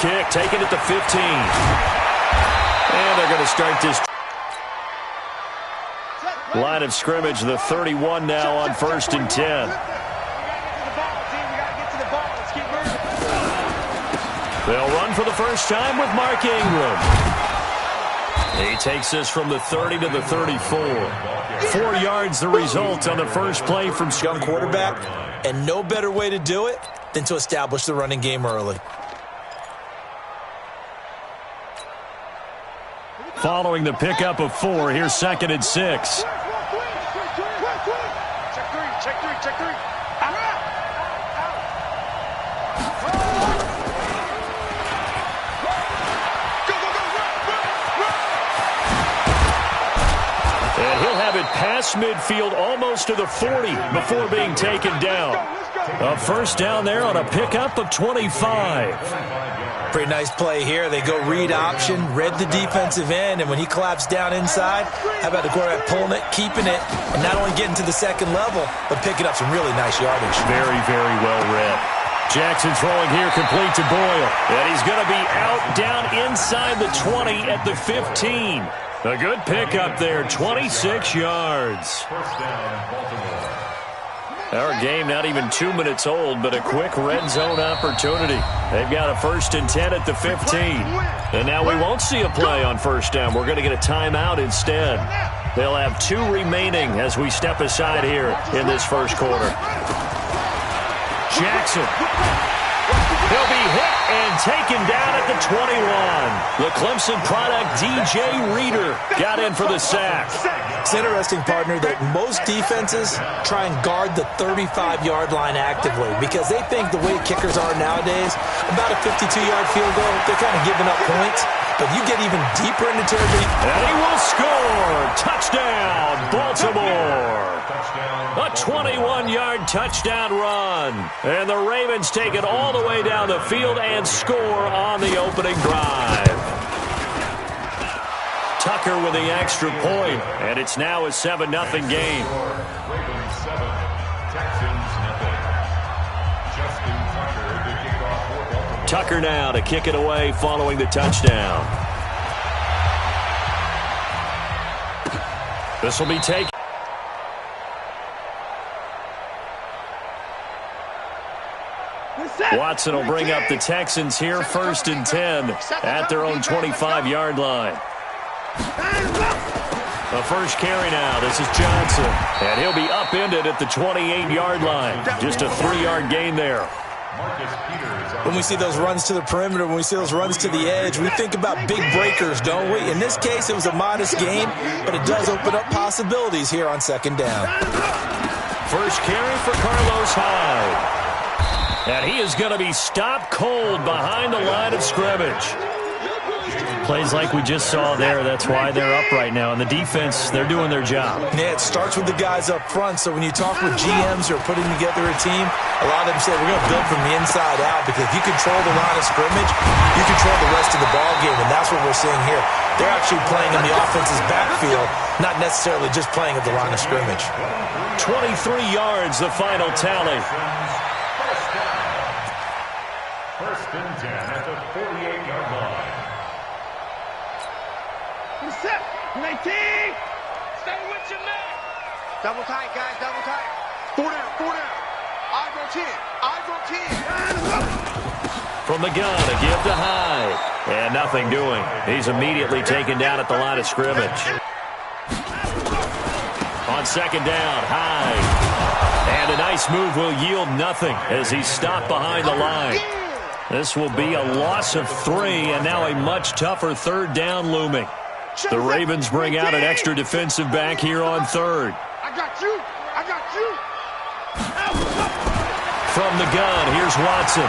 kick, taking it to 15. And they're going to start this line of scrimmage, the 31 now on 1st and 10. They'll run for the first time with Mark Ingram. He takes this from the 30 to the 34. 4 yards the result on the first play from young quarterback, and no better way to do it than to establish the running game early. Following the pickup of 4, here's 2nd and 6. Check three. And he'll have it past midfield almost to the 40 before being taken down. A first down there on a pickup of 25. Pretty nice play here. They go read option, read the defensive end, and when he collapsed down inside, how about the quarterback pulling it, keeping it, and not only getting to the second level, but picking up some really nice yardage. Very, very well read. Jackson throwing here, complete to Boyle. And he's going to be out down inside the 20 at the 15. A good pickup there, 26 yards. Our game not even 2 minutes old, but a quick red zone opportunity. They've got a 1st and 10 at the 15. And now we won't see a play on first down. We're going to get a timeout instead. They'll have 2 remaining as we step aside here in this first quarter. Jackson. He'll be hit and taken down at the 21. The Clemson product, DJ Reader, got in for the sack. It's interesting, partner, that most defenses try and guard the 35-yard line actively because they think the way kickers are nowadays, about a 52-yard field goal, they're kind of giving up points. But you get even deeper into territory. And he will score. Touchdown, Baltimore. A 21-yard touchdown run. And the Ravens take it all the way down the field and score on the opening drive. Tucker with the extra point, and it's now a 7-0 game. Ravens 7, Texans nothing. Justin Tucker to kick off for Baltimore. Tucker now to kick it away following the touchdown. This will be taken. Watson will bring up the Texans here, 1st and 10 at their own 25-yard line. The first carry now. This is Johnson. And he'll be upended at the 28-yard line. Just a 3-yard gain there. When we see those runs to the perimeter, when we see those runs to the edge, we think about big breakers, don't we? In this case, it was a modest gain, but it does open up possibilities here on 2nd down. First carry for Carlos Hyde. And he is going to be stopped cold behind the line of scrimmage. Plays like we just saw there. That's why they're up right now. And the defense, they're doing their job. Yeah, it starts with the guys up front. So when you talk with GMs who are putting together a team, a lot of them say we're going to build from the inside out because if you control the line of scrimmage, you control the rest of the ball game. And that's what we're seeing here. They're actually playing in the offense's backfield, not necessarily just playing at the line of scrimmage. 23 yards, the final tally. 1st and 10 at the 48-yard line. Set. 19. Stay with your man. Double tight, guys. Double tight. 4 down. Eyes on 10. From the gun, a give to Hyde. And nothing doing. He's immediately taken down at the line of scrimmage. On 2nd down, Hyde. And a nice move will yield nothing as he's stopped behind the line. This will be a loss of 3, and now a much tougher 3rd down looming. The Ravens bring out an extra defensive back here on 3rd. I got you. From the gun, here's Watson.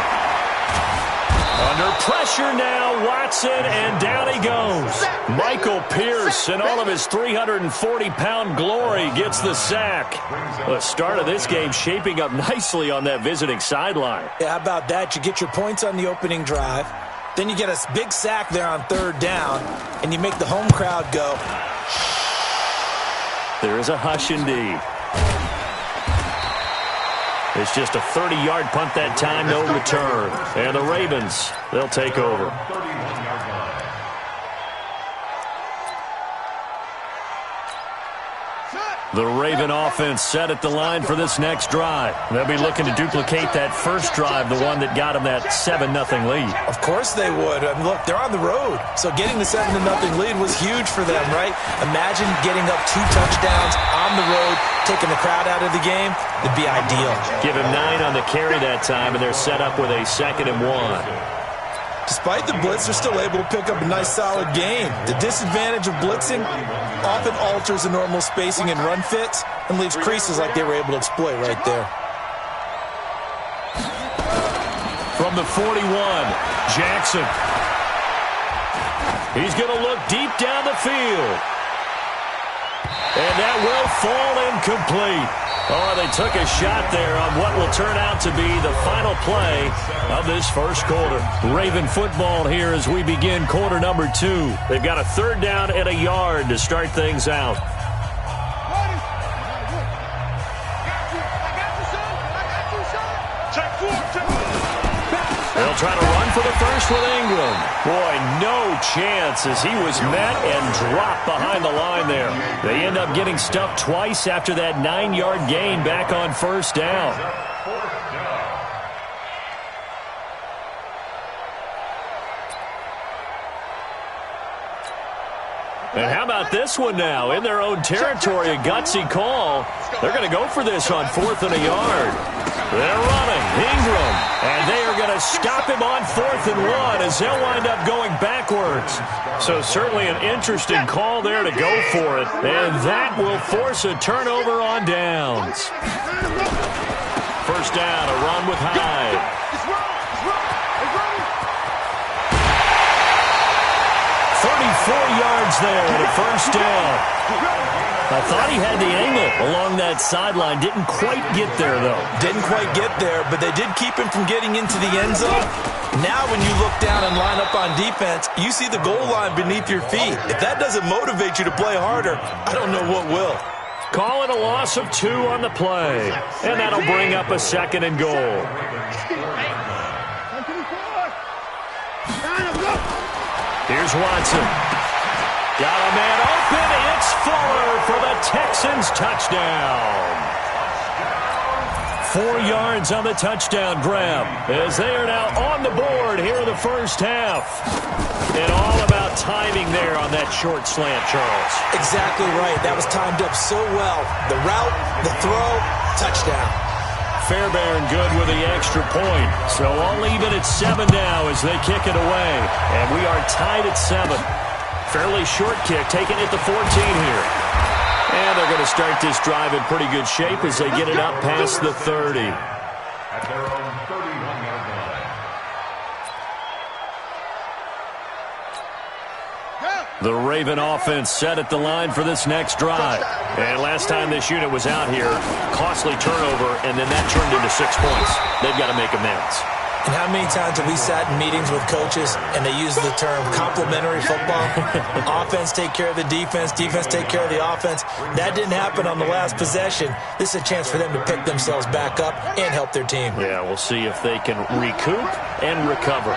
Under pressure now, Watson, and down he goes. Michael Pierce, in all of his 340-pound glory, gets the sack. The start of this game shaping up nicely on that visiting sideline. Yeah, how about that? You get your points on the opening drive. Then you get a big sack there on 3rd down, and you make the home crowd go. There is a hush indeed. It's just a 30-yard punt that time, no return. And the Ravens, they'll take over. The Raven offense set at the line for this next drive. They'll be looking to duplicate that first drive, the one that got them that 7-0 lead. Of course they would. I mean, look, they're on the road. So getting the 7-0 lead was huge for them, right? Imagine getting up 2 touchdowns on the road, taking the crowd out of the game. It'd be ideal. Give him 9 on the carry that time, and they're set up with a 2nd and 1. Despite the blitz, they're still able to pick up a nice, solid gain. The disadvantage of blitzing often alters the normal spacing and run fits and leaves creases like they were able to exploit right there. From the 41, Jackson. He's going to look deep down the field. And that will fall incomplete. Oh, they took a shot there on what will turn out to be the final play of this first quarter. Raven football here as we begin quarter number 2. They've got a 3rd down and a yard to start things out. They'll try to run for the first with Ingram. Boy, no chance as he was met and dropped behind the line there. They end up getting stuffed twice after that 9-yard gain back on 1st down. And how about this one now? In their own territory, a gutsy call. They're going to go for this on 4th and a yard. They're running. Ingram. And they are going to stop him on 4th and 1 as they'll wind up going backwards. So certainly an interesting call there to go for it. And that will force a turnover on downs. First down, a run with Hyde. 34 yards there and a first down. I thought he had the angle along that sideline. Didn't quite get there, though. Didn't quite get there, but they did keep him from getting into the end zone. Now when you look down and line up on defense, you see the goal line beneath your feet. If that doesn't motivate you to play harder, I don't know what will. Call it a loss of 2 on the play. And that'll bring up a 2nd and goal. Here's Watson. Got a man open. It's Fuller for the Texans touchdown. 4 yards on the touchdown grab as they are now on the board here in the first half. And all about timing there on that short slant, Charles. Exactly right. That was timed up so well. The route, the throw, touchdown. Fairbairn good with the extra point. So all even at 7 now as they kick it away. And we are tied at 7. Fairly short kick, taking it to 14 here. And they're going to start this drive in pretty good shape as they get it up past the 30. At their own 31-yard line. The Raven offense set at the line for this next drive. And last time this unit was out here, costly turnover, and then that turned into 6 points. They've got to make amends. And how many times have we sat in meetings with coaches and they use the term complementary football? Offense take care of the defense, defense take care of the offense. That didn't happen on the last possession. This is a chance for them to pick themselves back up and help their team. Yeah, we'll see if they can recoup and recover.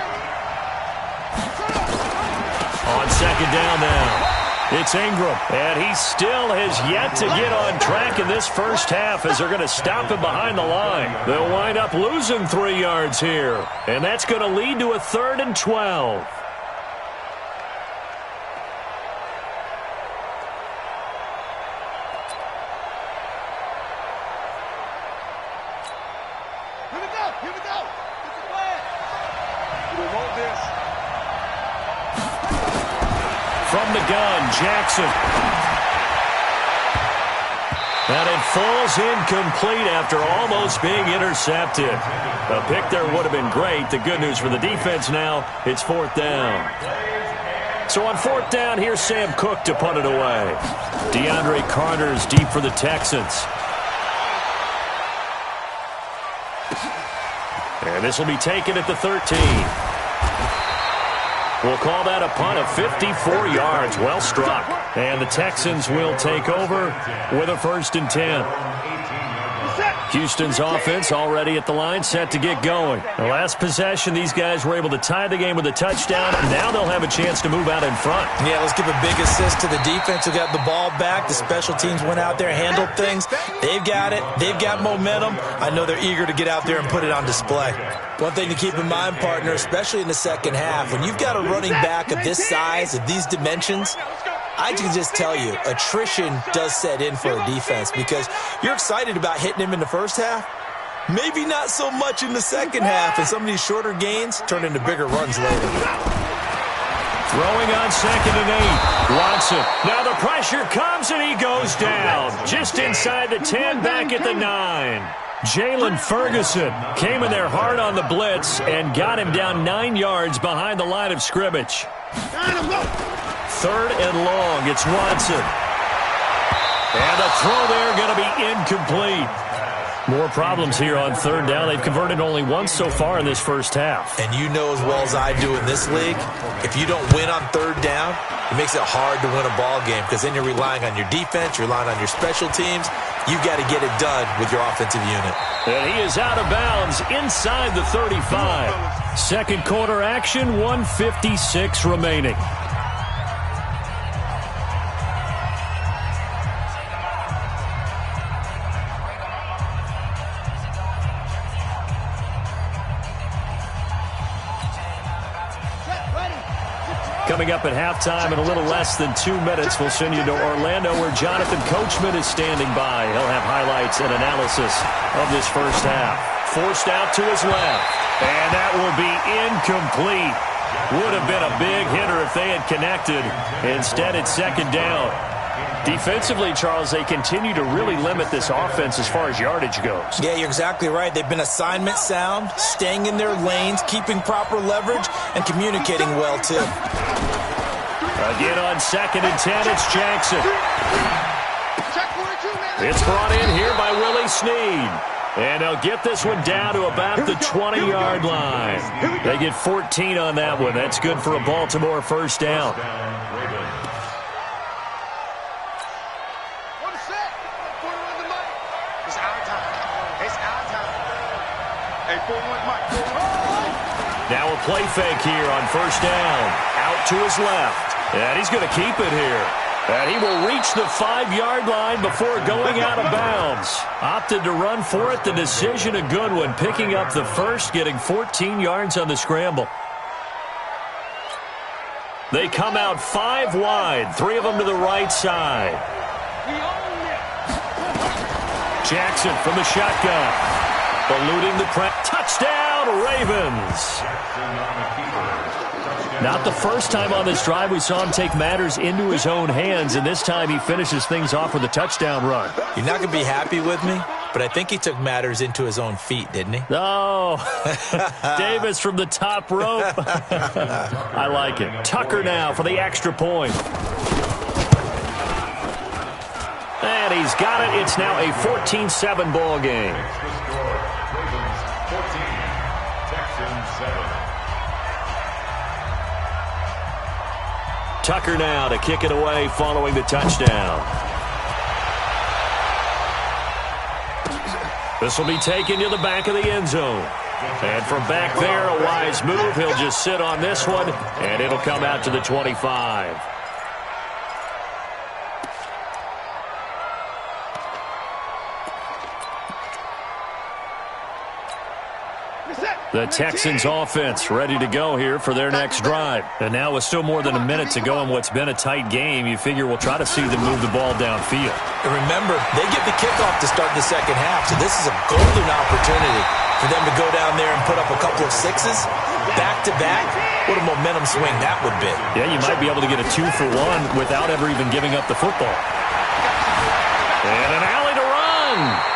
On 2nd down now. It's Ingram, and he still has yet to get on track in this first half as they're going to stop him behind the line. They'll wind up losing 3 yards here, and that's going to lead to a 3rd and 12. Here we go. Get the flag. We want this. From the gun, Jackson. And it falls incomplete after almost being intercepted. A pick there would have been great. The good news for the defense now, it's 4th down. So on 4th down, here's Sam Cook to punt it away. DeAndre Carter's deep for the Texans. And this will be taken at the 13. We'll call that a punt of 54 yards. Well struck. And the Texans will take over with a 1st and 10. Houston's offense already at the line, set to get going. The last possession, these guys were able to tie the game with a touchdown. Now they'll have a chance to move out in front. Yeah, let's give a big assist to the defense who got the ball back. The special teams went out there, handled things. They've got it. They've got momentum. I know they're eager to get out there and put it on display. One thing to keep in mind, partner, especially in the second half, when you've got a running back of this size, of these dimensions, I can just tell you, attrition does set in for a defense because you're excited about hitting him in the first half. Maybe not so much in the second half, and some of these shorter gains turn into bigger runs later. Throwing on 2nd and 8. Watson. Now the pressure comes, and he goes down. Just inside the 10, back at the 9. Jalen Ferguson came in there hard on the blitz and got him down 9 yards behind the line of scrimmage. 3rd and long. It's Watson. And the throw there going to be incomplete. More problems here on 3rd down. They've converted only once so far in this first half. And you know as well as I do in this league, if you don't win on 3rd down, it makes it hard to win a ball game because then you're relying on your defense, you're relying on your special teams. You've got to get it done with your offensive unit. And he is out of bounds inside the 35. Second quarter action, 1:56 remaining. Coming up at halftime in a little less than 2 minutes, we'll send you to Orlando where Jonathan Coachman is standing by. He'll have highlights and analysis of this first half. Forced out to his left, and that will be incomplete. Would have been a big hitter if they had connected. Instead, it's 2nd down. Defensively, Charles, they continue to really limit this offense as far as yardage goes. Yeah, you're exactly right. They've been assignment sound, staying in their lanes, keeping proper leverage, and communicating well, too. Again on 2nd and 10, it's Jackson. It's brought in here by Willie Snead. And they'll get this one down to about the 20-yard line. They get 14 on that one. That's good for a Baltimore first down. Now a play fake here on 1st down. Out to his left. And he's going to keep it here. And he will reach the 5-yard line before going out of bounds. Opted to run for it. The decision a good one. Picking up the first, getting 14 yards on the scramble. They come out 5 wide. 3 of them to the right side. Jackson from the shotgun. Eluding the press. Touchdown, Ravens. Not the first time on this drive we saw him take matters into his own hands, and this time he finishes things off with a touchdown run. You're not going to be happy with me, but I think he took matters into his own feet, didn't he? Oh, Davis from the top rope. I like it. Tucker now for the extra point. And he's got it. It's now a 14-7 ball game. Tucker now to kick it away following the touchdown. This will be taken to the back of the end zone. And from back there, a wise move. He'll just sit on this one, and it'll come out to the 25. The Texans offense ready to go here for their next drive. And now with still more than a minute to go in what's been a tight game, you figure we'll try to see them move the ball downfield. And remember, they get the kickoff to start the second half, so this is a golden opportunity for them to go down there and put up a couple of sixes back-to-back. What a momentum swing that would be. Yeah, you might be able to get a 2-for-1 without ever even giving up the football. And an alley to run.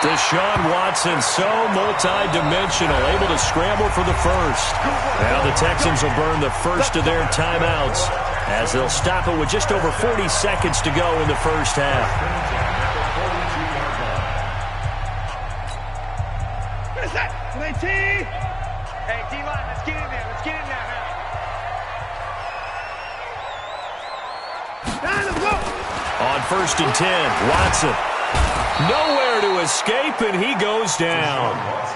Deshaun Watson, so multi-dimensional, able to scramble for the first. Now the Texans will burn the first of their timeouts as they'll stop it with just over 40 seconds to go in the first half. Hey, D-line, let's get in there. Let's get in there now. On 1st and 10, Watson. Nowhere to escape, and he goes down.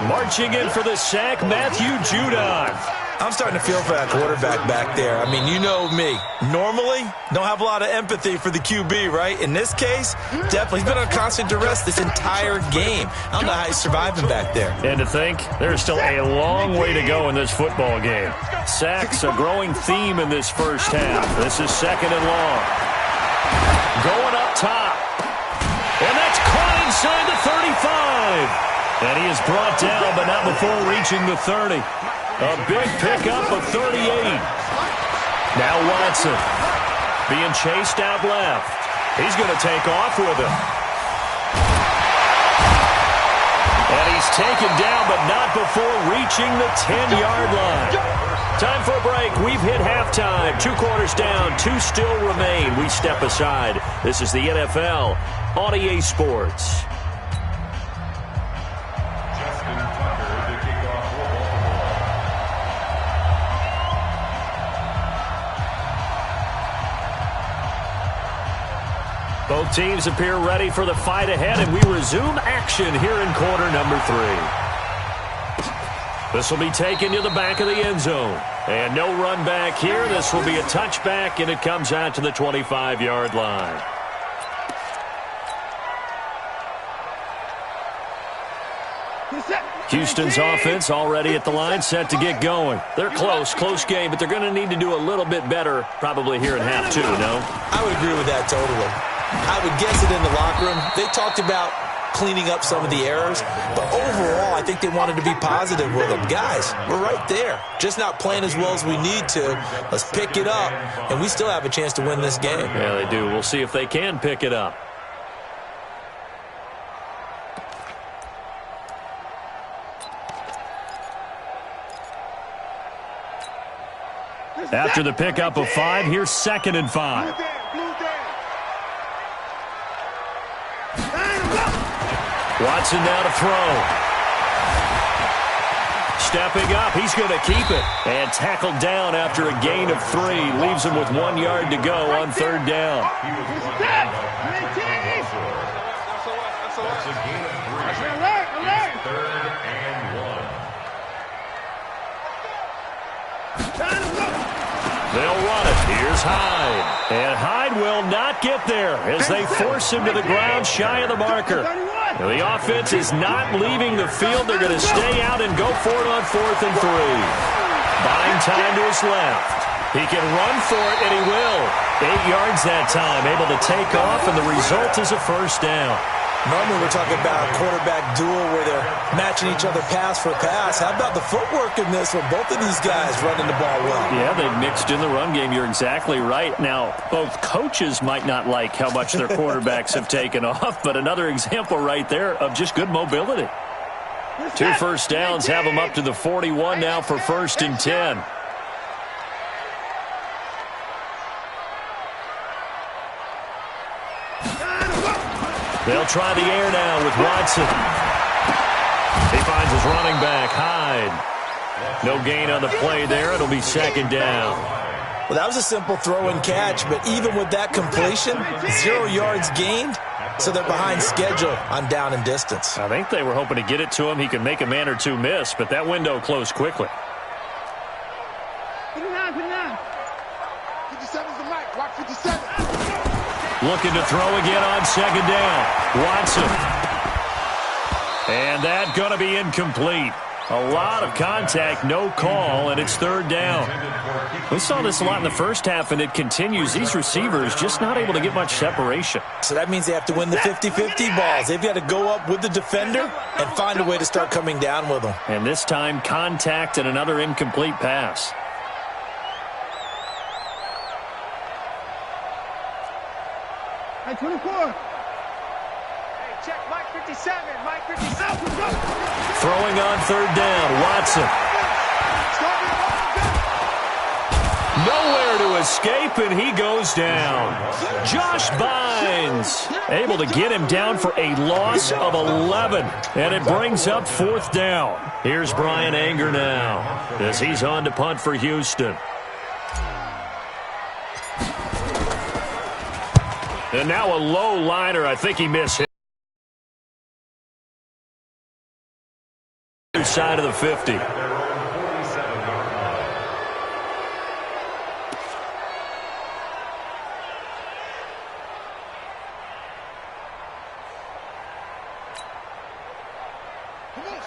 Marching in for the sack, Matthew Judon. I'm starting to feel for that quarterback back there. I mean, you know me. Normally, don't have a lot of empathy for the QB, right? In this case, definitely. He's been on constant duress this entire game. I don't know how he's surviving back there. And to think, there's still a long way to go in this football game. Sacks, a growing theme in this first half. This is 2nd and long. Going up top. And that's caught inside the 35. And he is brought down, but not before reaching the 30. A big pickup of 38. Now Watson being chased out left. He's going to take off with him. And he's taken down, but not before reaching the 10-yard line. Time for a break. We've hit halftime. 2 quarters down. 2 still remain. We step aside. This is the NFL on EA Sports. Both teams appear ready for the fight ahead, and we resume action here in quarter number 3. This will be taken to the back of the end zone. And no run back here. This will be a touchback, and it comes out to the 25-yard line. Houston's offense already at the line, set to get going. They're close game, but they're going to need to do a little bit better probably here in half 2, no? I would agree with that totally. I would guess it in the locker room. They talked about cleaning up some of the errors, but overall, I think they wanted to be positive with them. Guys, we're right there. Just not playing as well as we need to. Let's pick it up, and we still have a chance to win this game. Yeah, they do. We'll see if they can pick it up. After the pickup of 5, here's 2nd and 5. Watson now to throw. Stepping up, he's going to keep it. And tackled down after a gain of 3. Leaves him with 1 yard to go on 3rd down. That's a gain of 3. It's 3rd and 1. They'll run it. Here's Hyde. And Hyde will not get there as they force him to the ground shy of the marker. Now, the offense is not leaving the field. They're going to stay out and go for it on 4th and 3. Buying time to his left. He can run for it, and he will. 8 yards that time, able to take off, and the result is a 1st down. Normally we're talking about a quarterback duel where they're matching each other pass for pass. How about the footwork in this one? Both of these guys running the ball well. Yeah, they've mixed in the run game. You're exactly right. Now, both coaches might not like how much their quarterbacks have taken off, but another example right there of just good mobility. 2 first downs have them up to the 41 now for 1st and 10. They'll try the air now with Watson. He finds his running back, Hyde. No gain on the play there. It'll be 2nd down. Well, that was a simple throw and catch, but even with that completion, 0 yards gained, so they're behind schedule on down and distance. I think they were hoping to get it to him. He could make a man or two miss, but that window closed quickly. 57's the mic. Watch 57. Looking to throw again on 2nd down. Watson. And that going to be incomplete. A lot of contact, no call, and it's 3rd down. We saw this a lot in the first half, and it continues. These receivers just not able to get much separation. So that means they have to win the 50-50 balls. They've got to go up with the defender and find a way to start coming down with them. And this time, contact and another incomplete pass. Hey, 24. Hey, check Mike 57. Mike 57. Throwing on 3rd down, Watson. Nowhere to escape, and he goes down. Josh Bynes able to get him down for a loss of 11, and it brings up 4th down. Here's Brian Anger now as he's on to punt for Houston. And now a low liner. I think he missed him. side of the 50.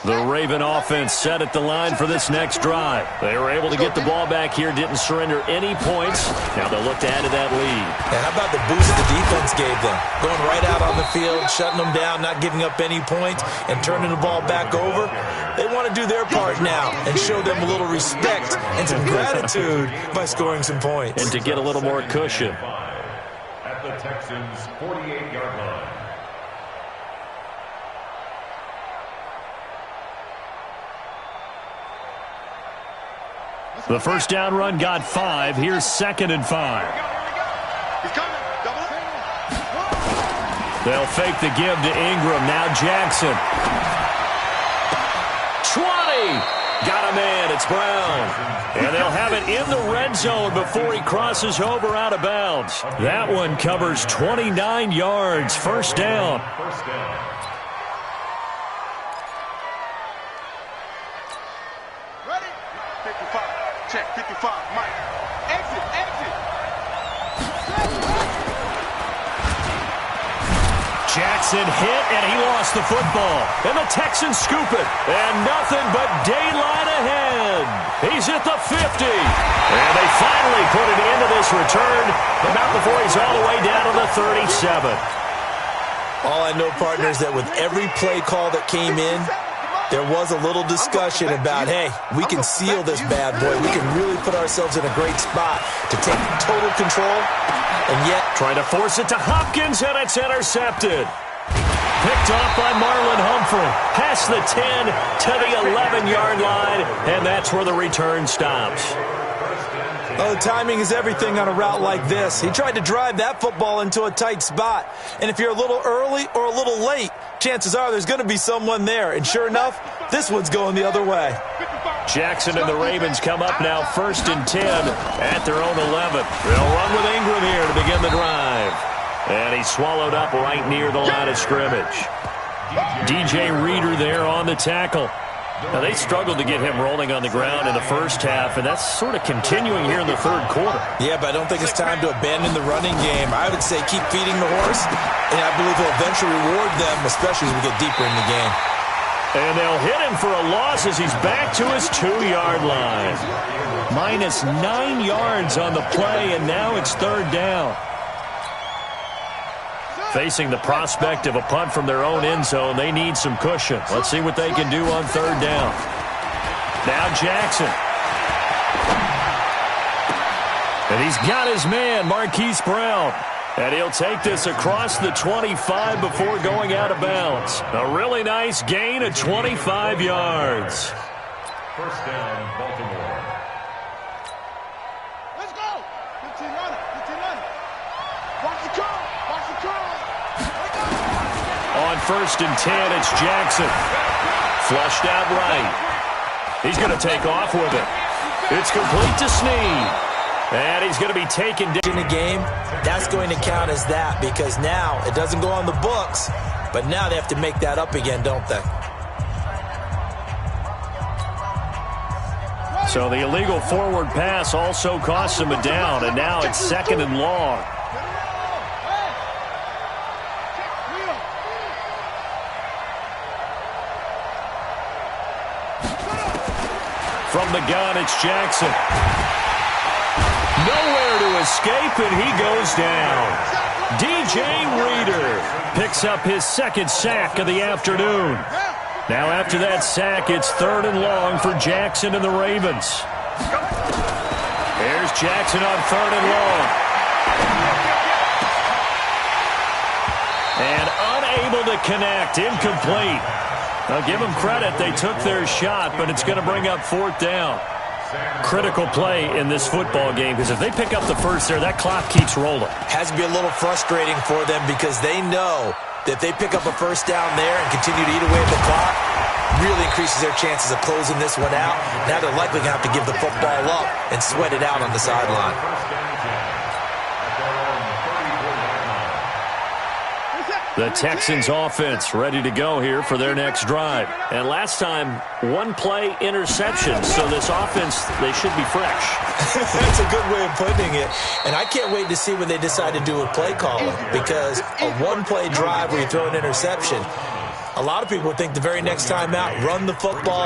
The Raven offense set at the line for this next drive. They were able to get the ball back here, didn't surrender any points. Now they'll look to add to that lead. And how about the boost the defense gave them? Going right out on the field, shutting them down, not giving up any points, and turning the ball back over. They want to do their part now and show them a little respect and some gratitude by scoring some points. And to get a little more cushion. At the Texans' 48-yard line. The first down run got 5. Here's 2nd and 5. He's coming. Double it. They'll fake the give to Ingram. Now Jackson. 20. Got a man. It's Brown. And they'll have it in the red zone before he crosses over out of bounds. That one covers 29 yards. First down. Ready? 55. Check. 55. Mike. Exit. Jackson hit, and he lost the football. And the Texans scoop it. And nothing but daylight ahead. He's at the 50. And they finally put an end to this return, but not before he's all the way down to the 37. All I know, partners, that with every play call that came in, there was a little discussion about, hey, we can seal this bad boy. We can really put ourselves in a great spot to take total control, and yet trying to force it to Hopkins, and it's intercepted. Picked off by Marlon Humphrey. Past the 10 to the 11-yard line, and that's where the return stops. Oh, timing is everything on a route like this. He tried to drive that football into a tight spot. And if you're a little early or a little late, chances are there's going to be someone there. And sure enough, this one's going the other way. Jackson and the Ravens come up now 1st and 10 at their own 11. They'll run with Ingram here to begin the drive. And he's swallowed up right near the line of scrimmage. DJ Reader there on the tackle. Now, they struggled to get him rolling on the ground in the first half, and that's sort of continuing here in the third quarter. Yeah, but I don't think it's time to abandon the running game. I would say keep feeding the horse, and I believe he'll eventually reward them, especially as we get deeper in the game. And they'll hit him for a loss as he's back to his 2-yard line. Minus 9 yards on the play, and now it's 3rd down. Facing the prospect of a punt from their own end zone, they need some cushion. Let's see what they can do on 3rd down. Now Jackson. And he's got his man, Marquise Brown. And he'll take this across the 25 before going out of bounds. A really nice gain of 25 yards. First down, Baltimore. Let's go. 15 runner. Watch the curl. On 1st and 10, it's Jackson. Flushed out right. He's going to take off with it. It's complete to Snead. And he's going to be taken down. In the game, that's going to count as that because now it doesn't go on the books, but now they have to make that up again, don't they? So the illegal forward pass also costs him a down, and now it's 2nd and long. From the gun, it's Jackson. Nowhere to escape, and he goes down. DJ Reader picks up his 2nd sack of the afternoon. Now after that sack, it's 3rd and long for Jackson and the Ravens. Here's Jackson on 3rd and long. And unable to connect, incomplete. Now, give them credit. They took their shot, but it's going to bring up 4th down. Critical play in this football game because if they pick up the first there, that clock keeps rolling. Has to be a little frustrating for them because they know that if they pick up a first down there and continue to eat away at the clock, really increases their chances of closing this one out. Now they're likely going to have to give the football up and sweat it out on the sideline. The Texans offense ready to go here for their next drive. And last time, one play interception. So this offense, they should be fresh. That's a good way of putting it. And I can't wait to see what they decide to do with play calling, because a one-play drive where you throw an interception, a lot of people would think the very next time out, run the football,